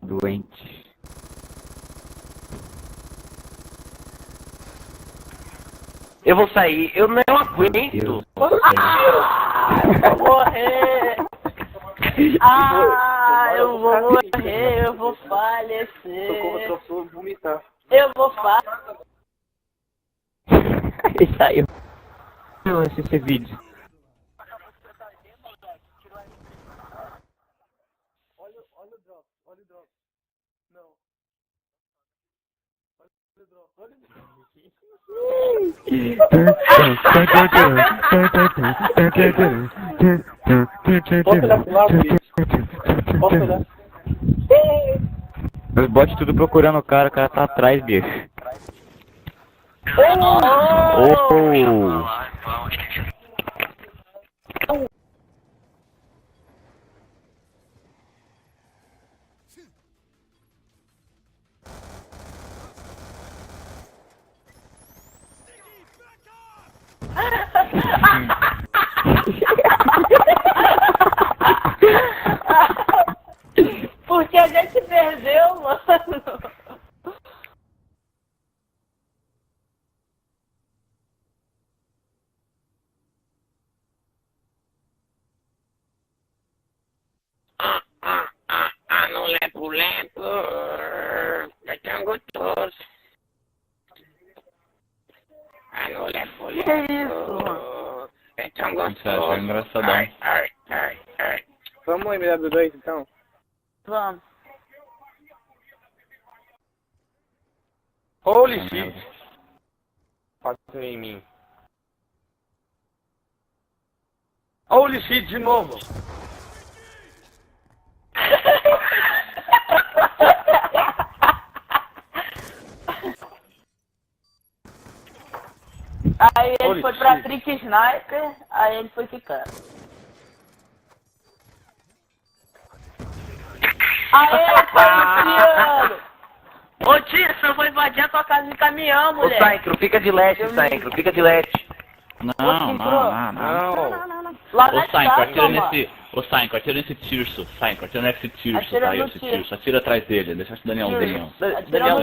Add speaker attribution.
Speaker 1: Doente.
Speaker 2: Eu vou sair, eu não aguento.
Speaker 1: Eu
Speaker 2: vou morrer. Eu vou morrer, eu vou falecer.
Speaker 3: Socorro, vomitar.
Speaker 2: Eu vou falecer.
Speaker 1: Ele saiu. Eu assisti esse vídeo.
Speaker 3: Olha o drop, olha o drop. Não. Olha o drop, olha o drop. Posso olhar pro lado, bicho? Posso olhar?
Speaker 1: Os bots tudo procurando o cara tá atrás, bicho.
Speaker 2: Porque a gente perdeu, mano. No lepo, é tão gostoso. No lepo, que é isso? É tão gostoso.
Speaker 1: É engraçadão.
Speaker 3: Vamos em MW2 então?
Speaker 2: Vamos.
Speaker 4: Holy shit. Passou em mim. Holy shit de novo.
Speaker 2: Aí ele
Speaker 4: Holy
Speaker 2: foi pra
Speaker 4: shit.
Speaker 2: trick sniper, aí ele foi ficando. Aí ele foi enfiando. Ô tio, eu vou invadir a tua casa de caminhão, Ô, mulher. Saicro, fica de leste, Saicro, fica de leste.
Speaker 1: Não.
Speaker 2: Lá
Speaker 5: Ô,
Speaker 2: na
Speaker 5: Sainco,
Speaker 2: casa,
Speaker 5: atira
Speaker 2: mano.
Speaker 5: nesse... Ô, Sainco, atira nesse tirso. Sainco, atira nesse tirso,
Speaker 2: Atira
Speaker 5: tá?
Speaker 2: no
Speaker 5: Esse
Speaker 2: tirso.
Speaker 5: tirso. Atira atrás dele. Deixa esse Danielzinho.
Speaker 2: Atira no